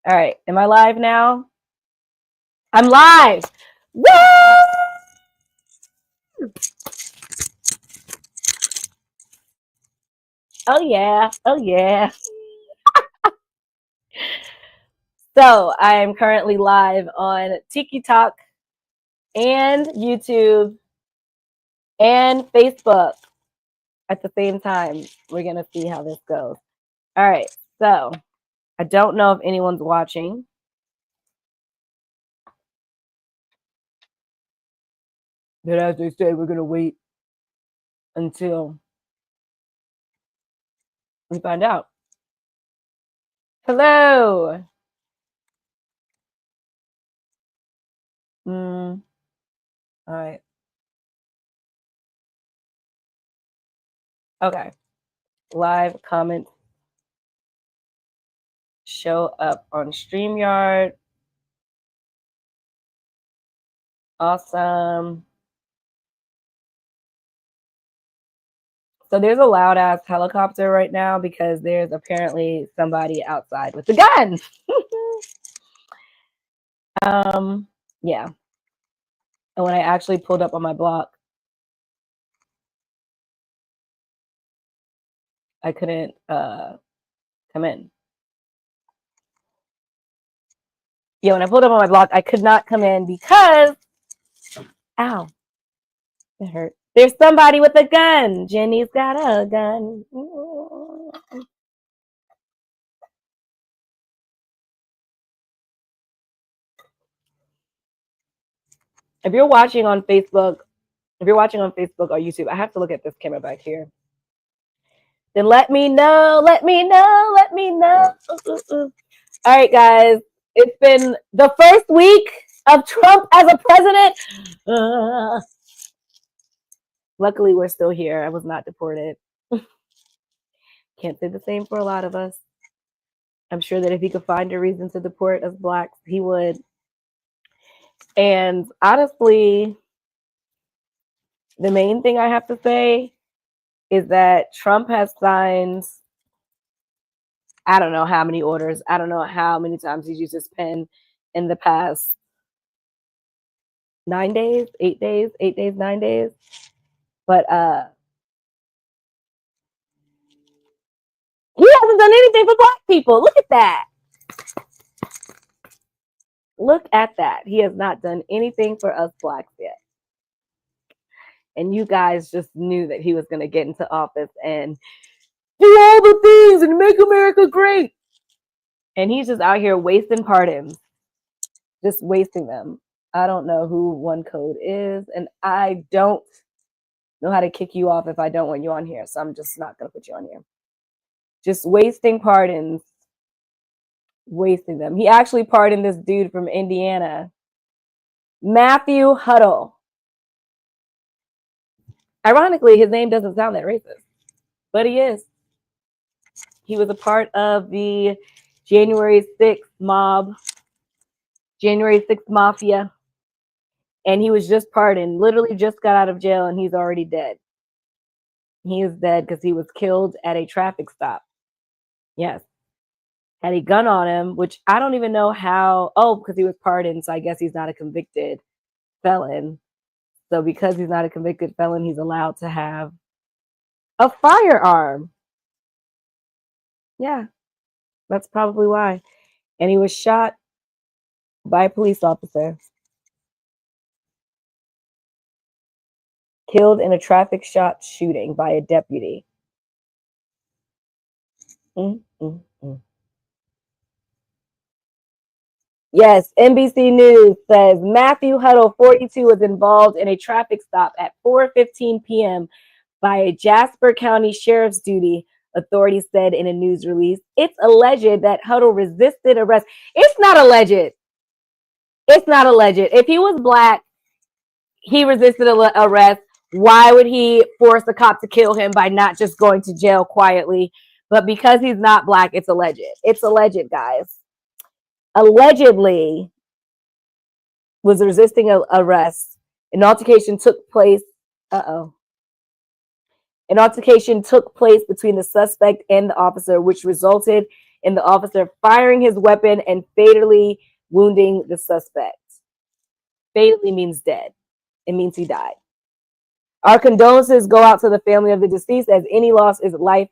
All right. Am I live now? I'm live. Woo! Oh, yeah. Oh, yeah. So I am currently live on TikTok and YouTube and Facebook at the same time. We're going to see how this goes. All right. So I don't know if anyone's watching. But as they say, we're going to wait until we find out. Hello. All right. Okay. Live comments show up on StreamYard. Awesome. So there's a loud ass helicopter right now because there's apparently somebody outside with a gun. Yeah. And when I actually pulled up on my block, I couldn't come in. Yeah, when I pulled up on my block, I could not come in because, ow, it hurt. There's somebody with a gun. Jenny's got a gun. If you're watching on Facebook or YouTube, I have to look at this camera back here. Then let me know. All right, guys. It's been the first week of Trump as a president. Luckily, we're still here. I was not deported. Can't say the same for a lot of us. I'm sure that if he could find a reason to deport us blacks, he would. And honestly, the main thing I have to say is that Trump has signed, I don't know how many orders. I don't know how many times he's used his pen in the past 9 days, 8 days, 8 days, 9 days. But he hasn't done anything for black people. Look at that. Look at that. He has not done anything for us blacks yet. And you guys just knew that he was going to get into office and do all the things and make America great. And he's just out here wasting pardons, just wasting them. I don't know who One Code is, and I don't know how to kick you off if I don't want you on here. So I'm just not going to put you on here. Just wasting pardons, wasting them. He actually pardoned this dude from Indiana, Matthew Huddle. Ironically, his name doesn't sound that racist, but he is. He was a part of the January 6th mob, January 6th mafia, and he was just pardoned, literally just got out of jail, and he's already dead. He is dead because he was killed at a traffic stop. Yes. Had a gun on him, which I don't even know how. Oh, because he was pardoned, so I guess he's not a convicted felon. So because he's not a convicted felon, he's allowed to have a firearm. Yeah, that's probably why. And he was shot by a police officer. Killed in a traffic shooting by a deputy. Yes, NBC News says Matthew Huddle, 42, was involved in a traffic stop at 4:15 p.m. by a Jasper County Sheriff's duty, authorities said in a news release. It's alleged that Huddle resisted arrest. It's not alleged. It's not alleged. If he was black, he resisted arrest. Why would he force a cop to kill him by not just going to jail quietly? But because he's not black, it's alleged. It's alleged, guys. Allegedly was resisting arrest. An altercation took place. An altercation took place between the suspect and the officer, which resulted in the officer firing his weapon and fatally wounding the suspect. Fatally means dead. It means he died. Our condolences go out to the family of the deceased, as any loss of life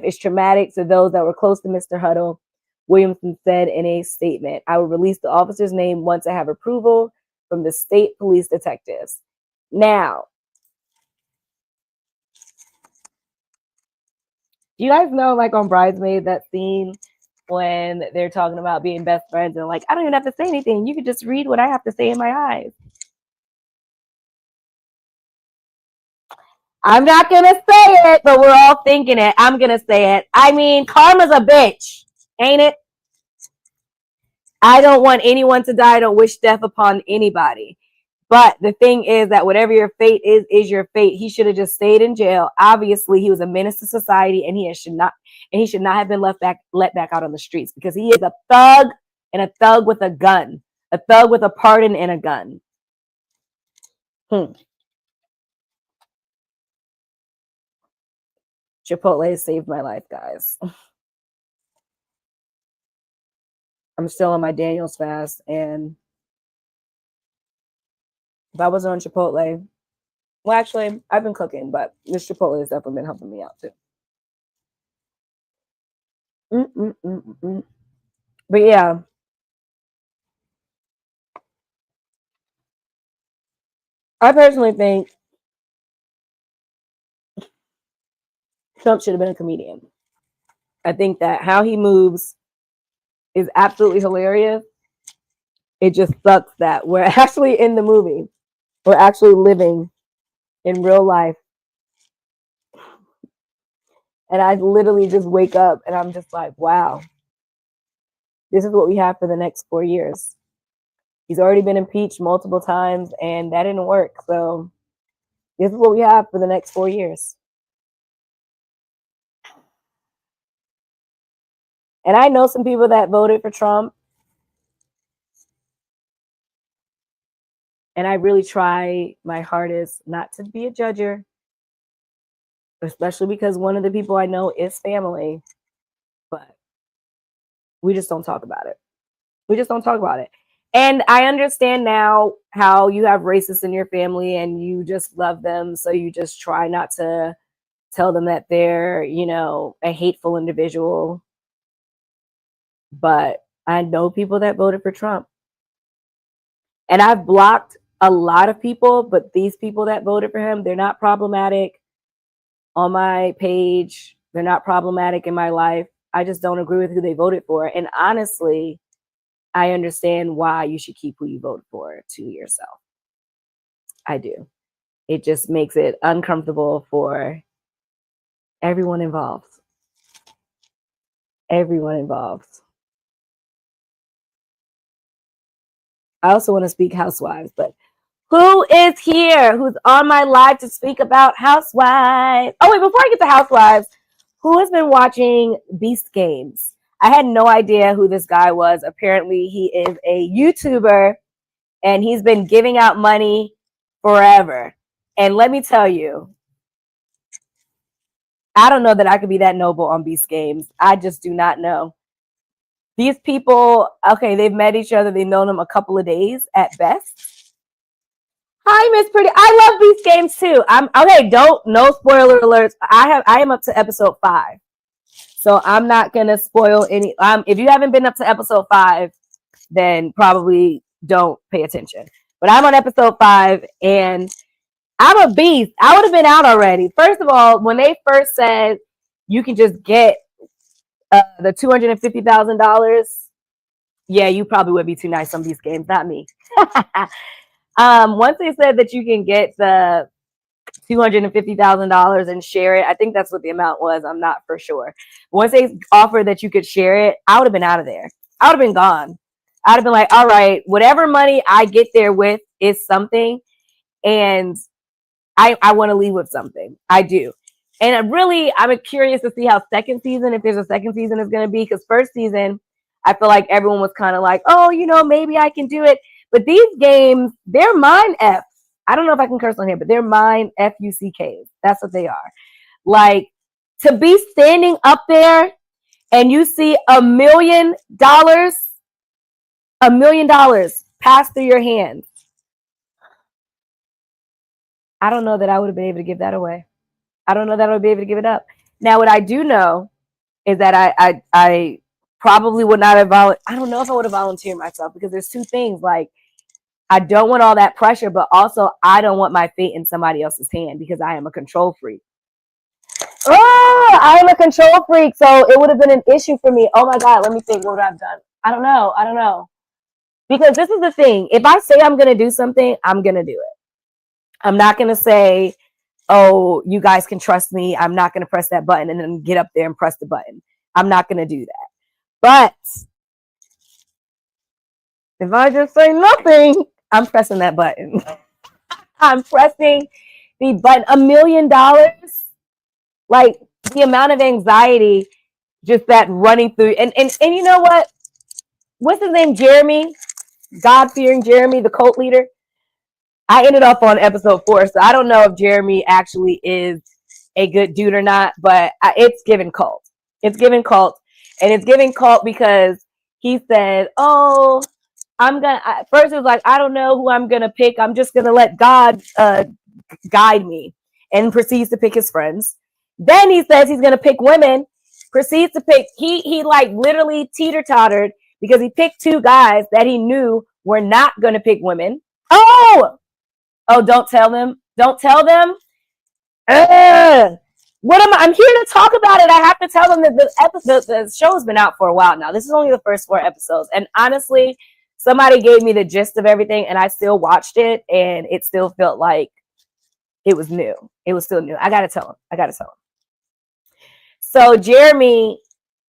is traumatic to those that were close to Mr. Huddle, Williamson said in a statement. I will release the officer's name once I have approval from the state police detectives. Now, you guys know, like on Bridesmaid, that scene when they're talking about being best friends and like, I don't even have to say anything. You could just read what I have to say in my eyes. I'm not going to say it, but we're all thinking it. I'm going to say it. I mean, karma's a bitch, ain't it? I don't want anyone to die. I don't wish death upon anybody. But the thing is that whatever your fate is your fate. He should have just stayed in jail. Obviously, he was a menace to society, and he should not have been let back out on the streets, because he is a thug, and a thug with a gun, a thug with a pardon and a gun. Chipotle saved my life, guys. I'm still on my Daniel's fast, and if I wasn't on Chipotle, well, actually, I've been cooking, but this Chipotle has definitely been helping me out too. But yeah, I personally think Trump should have been a comedian. I think that how he moves is absolutely hilarious. It just sucks that we're actually in the movie. We're actually living in real life. And I literally just wake up and I'm just like, wow, this is what we have for the next 4 years. He's already been impeached multiple times and that didn't work. So this is what we have for the next 4 years. And I know some people that voted for Trump. And I really try my hardest not to be a judger, especially because one of the people I know is family. But we just don't talk about it. We just don't talk about it. And I understand now how you have racists in your family and you just love them. So you just try not to tell them that they're, a hateful individual. But I know people that voted for Trump. And I've blocked a lot of people, but these people that voted for him, they're not problematic on my page. They're not problematic in my life. I just don't agree with who they voted for. And honestly, I understand why you should keep who you voted for to yourself. I do. It just makes it uncomfortable for everyone involved. Everyone involved. I also want to speak housewives, but who is here? Who's on my live to speak about housewives? Oh, wait, before I get to housewives, who has been watching Beast Games? I had no idea who this guy was. Apparently, he is a YouTuber, and he's been giving out money forever. And let me tell you, I don't know that I could be that noble on Beast Games. I just do not know. These people, okay, they've met each other. They've known him a couple of days at best. Hi, Miss Pretty. I love Beast Games too. I'm okay. No spoiler alerts. I am up to episode 5, so I'm not gonna spoil any. If you haven't been up to episode 5, then probably don't pay attention. But I'm on episode 5, and I'm a beast. I would have been out already. First of all, when they first said you can just get the $250,000, yeah, you probably would be too nice on Beast Games, not me. Once they said that you can get the $250,000 and share it, I think that's what the amount was. I'm not for sure. Once they offered that you could share it, I would have been out of there. I would have been gone. I'd have been like, all right, whatever money I get there with is something, and I want to leave with something. I do. And I'm curious to see how second season, if there's a second season, is going to be, because first season, I feel like everyone was kind of like, oh, maybe I can do it. But these games, they're mind F. I don't know if I can curse on here, but they're mind FUCKs. That's what they are. Like, to be standing up there and you see $1 million pass through your hands, I don't know that I would have been able to give that away. I don't know that I would be able to give it up. Now, what I do know is that I probably would not have I don't know if I would have volunteered myself, because there's two things. Like, I don't want all that pressure, but also I don't want my fate in somebody else's hand, because I am a control freak. Oh, I am a control freak, so it would have been an issue for me. Oh my God, let me think, what I've done. I don't know. Because this is the thing. If I say I'm going to do something, I'm going to do it. I'm not going to say, oh, you guys can trust me. I'm not going to press that button and then get up there and press the button. I'm not going to do that. But if I just say nothing, I'm pressing that button. I'm pressing the button. $1 million. Like, the amount of anxiety, just that running through. And you know what? What's his name? Jeremy, God-fearing Jeremy, the cult leader. I ended up on episode 4, so I don't know if Jeremy actually is a good dude or not, but it's given cult. It's given cult. And it's giving cult because he said, oh, first it was like, I don't know who I'm going to pick. I'm just going to let God guide me, and proceeds to pick his friends. Then he says he's going to pick women, proceeds to pick, he like literally teeter-tottered, because he picked 2 guys that he knew were not going to pick women. Oh, don't tell them. Don't tell them. I'm here to talk about it. I have to tell them that the show's been out for a while now. This is only the first 4 episodes. And honestly, somebody gave me the gist of everything, and I still watched it, and it still felt like it was new. It was still new. I got to tell him. So Jeremy,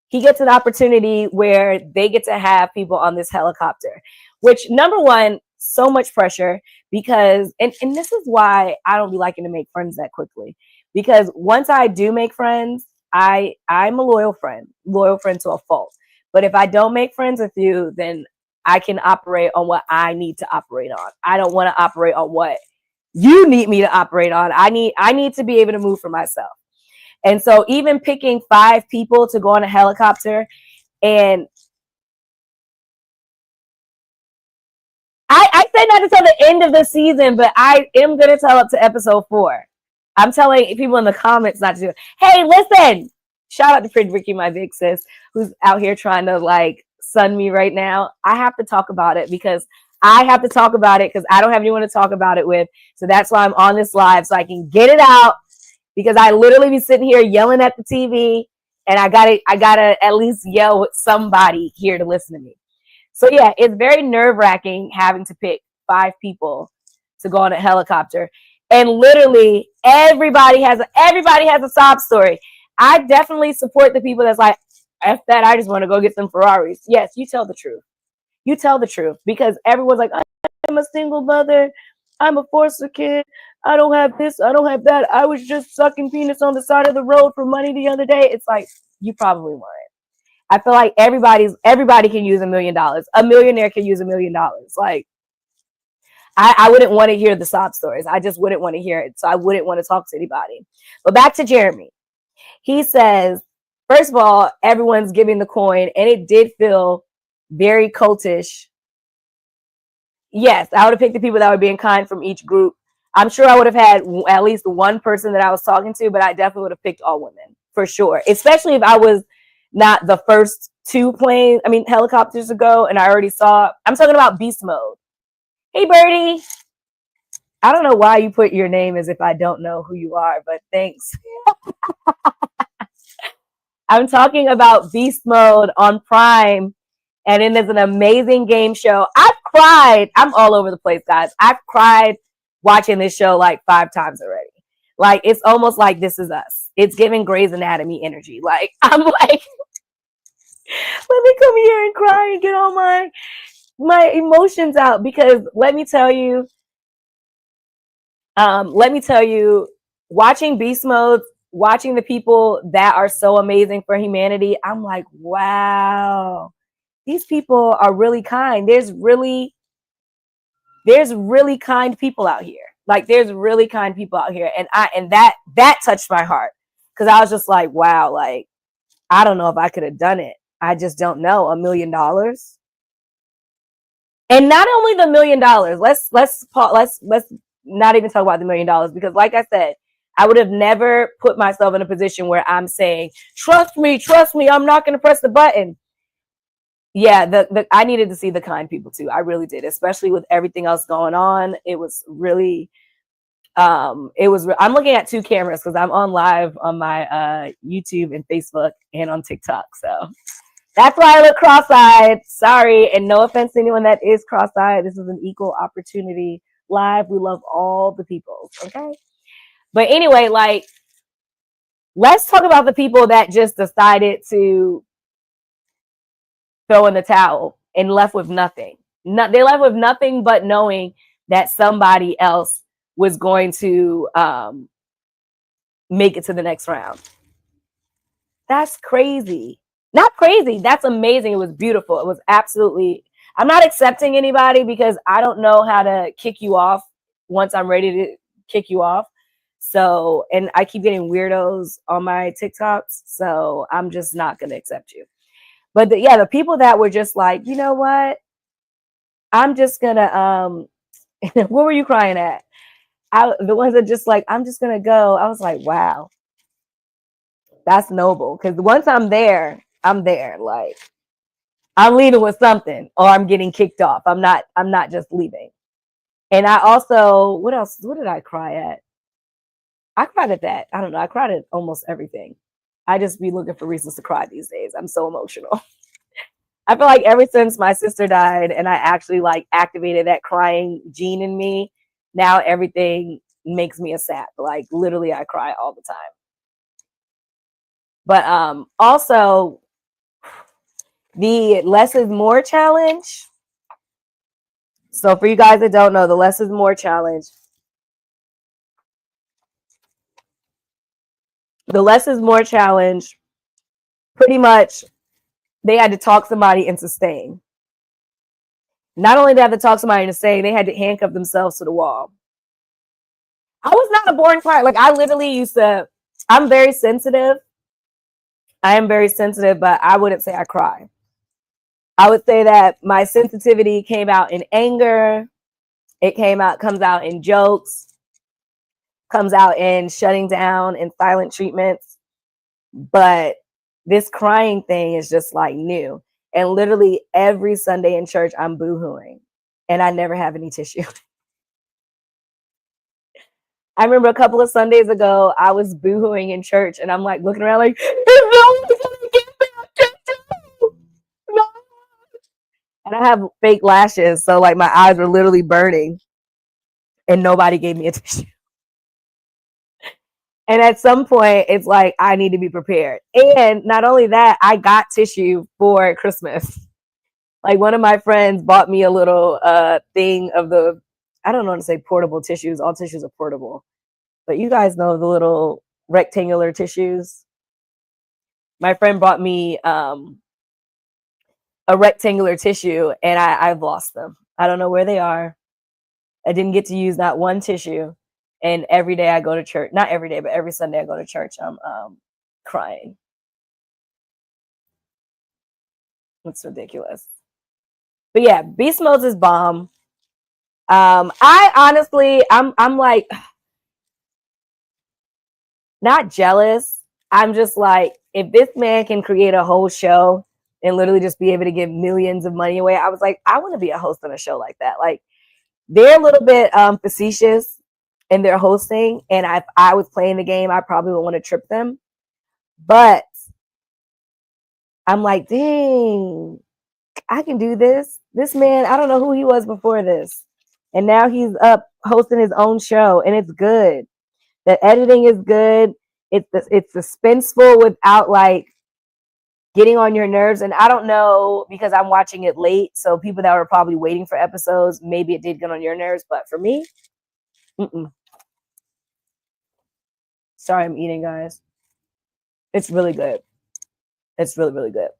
he gets an opportunity where they get to have people on this helicopter, which, number one, so much pressure, because, and this is why I don't be liking to make friends that quickly, because once I do make friends, I'm a loyal friend to a fault. But if I don't make friends with you, then I can operate on what I need to operate on. I don't want to operate on what you need me to operate on. I need to be able to move for myself. And so even picking 5 people to go on a helicopter, and I said not to tell the end of the season, but I am going to tell up to episode 4. I'm telling people in the comments not to do it. Hey, listen, shout out to Pretty Ricky, my big sis, who's out here trying to like sun me right now. I have to talk about it, because I don't have anyone to talk about it with. So that's why I'm on this live, so I can get it out, because I literally be sitting here yelling at the TV, and I gotta at least yell with somebody here to listen to me. So yeah, it's very nerve-wracking having to pick 5 people to go on a helicopter. And literally everybody has a sob story. I definitely support the people that's like, F that, I just want to go get some Ferraris. Yes, you tell the truth. You tell the truth, because everyone's like, I'm a single mother. I'm a foster kid. I don't have this. I don't have that. I was just sucking penis on the side of the road for money the other day. It's like, you probably weren't. I feel like everybody can use $1 million. A millionaire can use $1 million. Like, I wouldn't want to hear the sob stories. I just wouldn't want to hear it. So I wouldn't want to talk to anybody. But back to Jeremy. He says, first of all, everyone's giving the coin, and it did feel very cultish. Yes, I would have picked the people that were being kind from each group. I'm sure I would have had at least one person that I was talking to, but I definitely would have picked all women for sure. Especially if I was not the first 2 helicopters to go, and I already saw. I'm talking about beast mode. Hey, Birdie. I don't know why you put your name as if I don't know who you are, but thanks. I'm talking about beast mode on Prime, and it is an amazing game show. I've cried. I'm all over the place, guys. I've cried watching this show like 5 times already. Like, it's almost like This Is Us. It's giving Grey's Anatomy energy. Like, I'm like, let me come here and cry and get all my emotions out, because let me tell you, watching Beast Mode, watching the people that are so amazing for humanity, I'm like, wow, these people are really kind. There's really kind people out here. Like, there's really kind people out here. And that touched my heart, because I was just like, wow, like, I don't know if I could have done it. I just don't know. $1 million. And not only the $1 million. Let's not even talk about the $1 million, because like I said, I would have never put myself in a position where I'm saying, trust me, I'm not going to press the button. Yeah, I needed to see the kind people too. I really did, especially with everything else going on. It was really, I'm looking at two cameras because I'm on live on my YouTube and Facebook and on TikTok. So that's why I look cross-eyed. Sorry, and no offense to anyone that is cross-eyed. This is an equal opportunity live. We love all the people, okay? But anyway, like, let's talk about the people that just decided to throw in the towel and left with nothing. They left with nothing but knowing that somebody else was going to make it to the next round. That's crazy. Not crazy. That's amazing. It was beautiful. It was absolutely. I'm not accepting anybody because I don't know how to kick you off once I'm ready to kick you off. So, and I keep getting weirdos on my TikToks. So I'm just not going to accept you. But the people that were just like, you know what? I'm just going to, what were you crying at? The ones that just like, I'm just going to go. I was like, wow, that's noble. Because once I'm there. Like, I'm leaving with something, or I'm getting kicked off. I'm not just leaving. And I also, what else? What did I cry at? I cried at that. I don't know. I cried at almost everything. I just be looking for reasons to cry these days. I'm so emotional. I feel like ever since my sister died and I actually like activated that crying gene in me, now everything makes me a sap. Like literally I cry all the time. But also the less is more challenge. So for you guys that don't know, the less is more challenge. The less is more challenge. Pretty much they had to talk somebody into staying. Not only did they have to talk somebody into staying, they had to handcuff themselves to the wall. I was not a born crier. Like I literally I'm very sensitive. I am very sensitive, but I wouldn't say I cry. I would say that my sensitivity came out in anger. It comes out in jokes, comes out in shutting down and silent treatments. But this crying thing is just like new. And literally every Sunday in church, I'm boohooing and I never have any tissue. I remember a couple of Sundays ago, I was boohooing in church and I'm like looking around like, no. And I have fake lashes. So like my eyes were literally burning and nobody gave me a tissue. And at some point, it's like, I need to be prepared. And not only that, I got tissue for Christmas. Like one of my friends bought me a little thing of I don't know how to say portable tissues. All tissues are portable. But you guys know the little rectangular tissues. My friend bought me a rectangular tissue and I've lost them. I don't know where they are. I didn't get to use not one tissue. And every day I go to church, not every day, but every Sunday I go to church, I'm crying. It's ridiculous. But yeah, Beast Modes is bomb. I honestly, I'm like not jealous. I'm just like, if this man can create a whole show and literally just be able to give millions of money away, I was like, I want to be a host on a show like that. Like they're a little bit facetious in their hosting, and if I was playing the game, I probably would want to trip them. But I'm like, dang, I can do this. This man, I don't know who he was before this. And now he's up hosting his own show, and it's good. The editing is good. It's suspenseful without like getting on your nerves. And I don't know, because I'm watching it late, so people that were probably waiting for episodes, maybe it did get on your nerves. But for me, sorry, I'm eating, guys. It's really good. It's really, really good.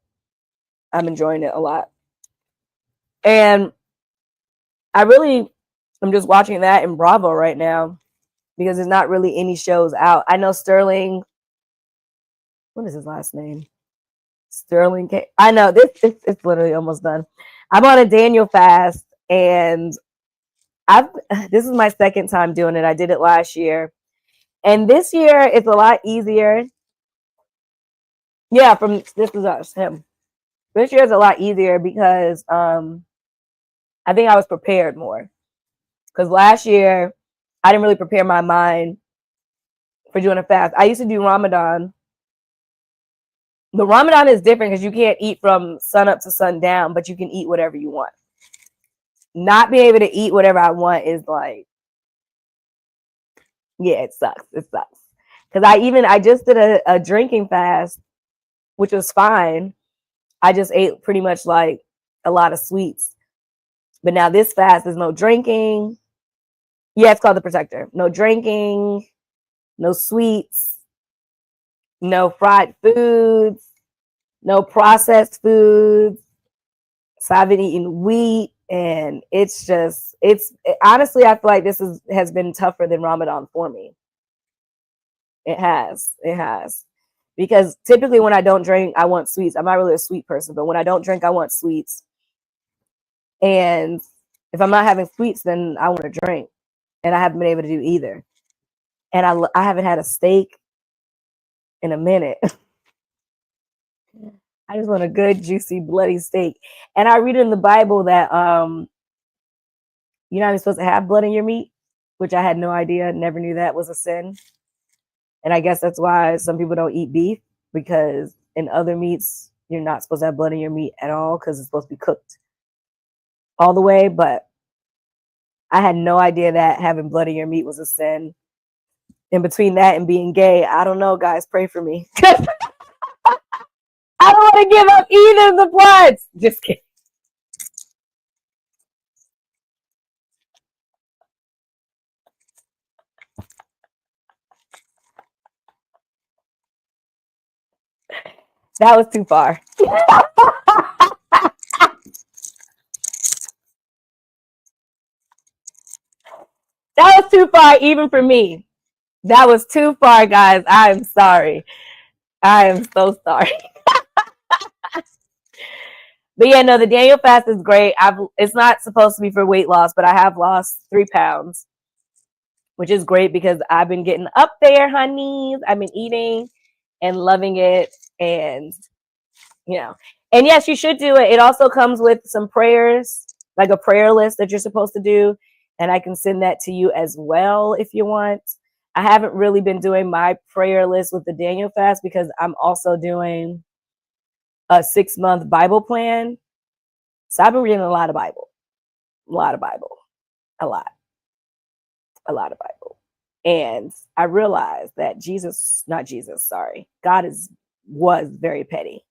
I'm enjoying it a lot. And I'm just watching that in Bravo right now because there's not really any shows out. I know Sterling, what is his last name? Sterling cake. I know this. It's literally almost done. I'm on a Daniel fast, and I've. This is my second time doing it. I did it last year, and this year it's a lot easier. Yeah, from This is us him. This year is a lot easier because I think I was prepared more. Because last year I didn't really prepare my mind for doing a fast. I used to do Ramadan. The Ramadan is different because you can't eat from sun up to sundown, but you can eat whatever you want. Not being able to eat whatever I want is like, yeah, it sucks. It sucks. Because I just did a drinking fast, which was fine. I just ate pretty much like a lot of sweets. But now this fast, there's no drinking. Yeah, it's called the Protector. No drinking, no sweets, no fried foods, no processed foods. So I've been eating wheat, and it's honestly, I feel like has been tougher than Ramadan for me. It has. Because typically when I don't drink, I want sweets. I'm not really a sweet person, but when I don't drink, I want sweets. And if I'm not having sweets, then I want to drink. And I haven't been able to do either. And I haven't had a steak in a minute. I just want a good, juicy, bloody steak. And I read in the Bible that you're not even supposed to have blood in your meat, which I had no idea, never knew that was a sin. And I guess that's why some people don't eat beef, because in other meats, you're not supposed to have blood in your meat at all because it's supposed to be cooked all the way. But I had no idea that having blood in your meat was a sin. In between that and being gay, I don't know, guys, pray for me. I don't want to give up either of the bloods. Just kidding. That was too far. That was too far, even for me. That was too far, guys. I am sorry. I am so sorry. But yeah, no, the Daniel fast is great. It's not supposed to be for weight loss, but I have lost 3 pounds, which is great because I've been getting up there, honeys. I've been eating and loving it. And, and yes, you should do it. It also comes with some prayers, like a prayer list that you're supposed to do. And I can send that to you as well if you want. I haven't really been doing my prayer list with the Daniel fast because I'm also doing a 6-month Bible plan. So I've been reading a lot of Bible. A lot of Bible. A lot of Bible. And I realized that God was very petty.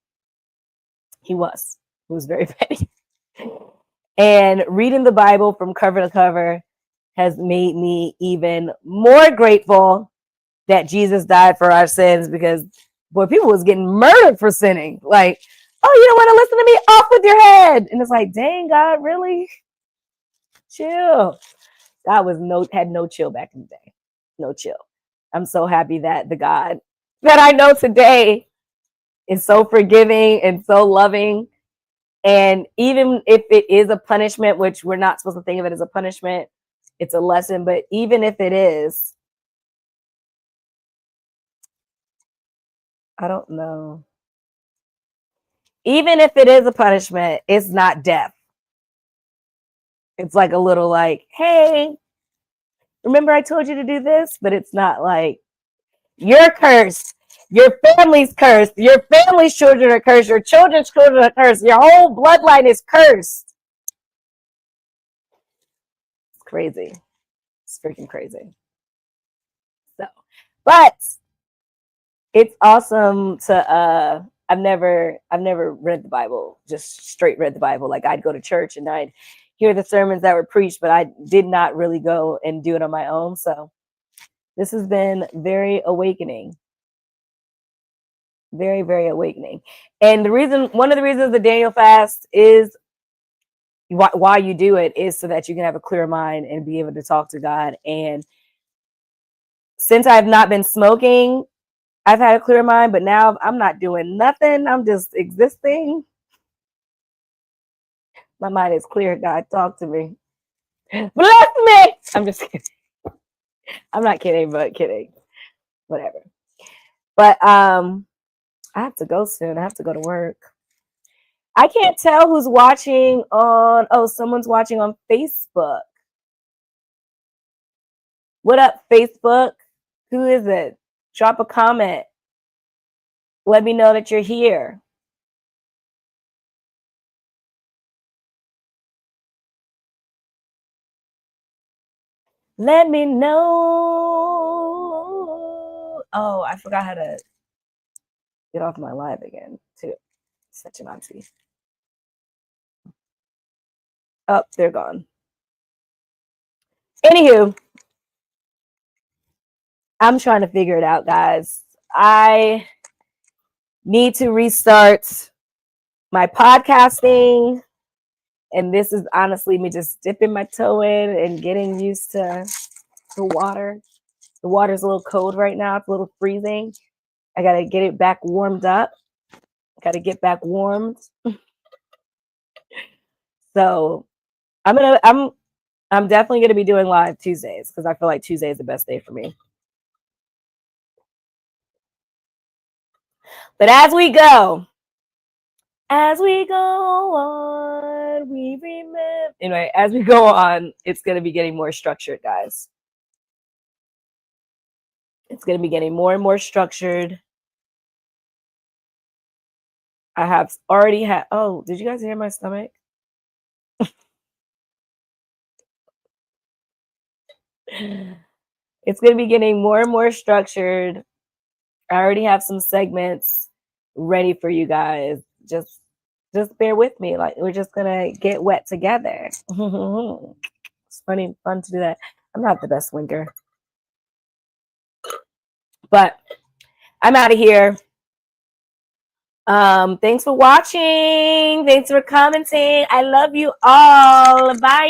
He was very petty. And reading the Bible from cover to cover has made me even more grateful that Jesus died for our sins, because boy, people was getting murdered for sinning. Like, oh, you don't want to listen to me? Off with your head. And it's like, dang, God, really? Chill. God had no chill back in the day. No chill. I'm so happy that the God that I know today is so forgiving and so loving. And even if it is a punishment, which we're not supposed to think of it as a punishment, it's a lesson. But even if it is, I don't know. Even if it is a punishment, it's not death. It's like a little like, hey, remember I told you to do this? But it's not like, you're cursed. Your family's cursed. Your family's children are cursed. Your children's children are cursed. Your whole bloodline is cursed. It's crazy. It's freaking crazy. So, but it's awesome to I've never read the Bible, just straight read the Bible. Like, I'd go to church and I'd hear the sermons that were preached, but I did not really go and do it on my own. So this has been very awakening. Very, very awakening. And one of the reasons the Daniel fast is why you do it is so that you can have a clear mind and be able to talk to God. And since I've not been smoking, I've had a clear mind, but now I'm not doing nothing. I'm just existing. My mind is clear. God, talk to me. Bless me. I'm just kidding. I'm not kidding, but kidding. Whatever. But I have to go soon. I have to go to work. I can't tell who's watching on. Oh, someone's watching on Facebook. What up, Facebook? Who is it? Drop a comment. Let me know that you're here. Let me know. Oh, I forgot how to get off my live again, too. Such an auntie. Oh, they're gone. Anywho, I'm trying to figure it out, guys. I need to restart my podcasting. And this is honestly me just dipping my toe in and getting used to the water. The water's a little cold right now. It's a little freezing. I got to get it back warmed up. Got to get back warmed. So I'm definitely going to be doing live Tuesdays because I feel like Tuesday is the best day for me. But as we go on, we remember. Anyway, as we go on, it's going to be getting more structured, guys. It's going to be getting more and more structured. I have already had. Oh, did you guys hear my stomach? It's going to be getting more and more structured. I already have some segments ready for you guys. Just bear with me. Like, we're just gonna get wet together. It's fun to do that. I'm not the best winker, but I'm out of here. Thanks for watching. Thanks for commenting. I love you all. Bye.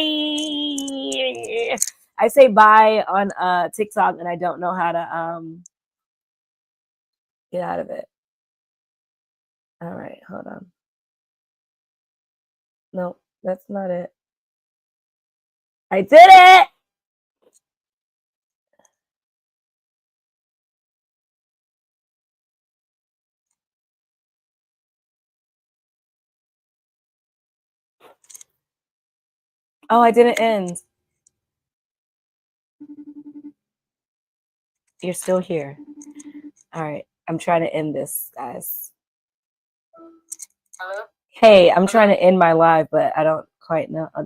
I say bye on TikTok, and I don't know how to get out of it. All right, hold on. No, that's not it. I did it! Oh, I didn't end. You're still here. All right. I'm trying to end this, guys. Hello? Hey, I'm trying to end my live, but I don't quite know. Oh, there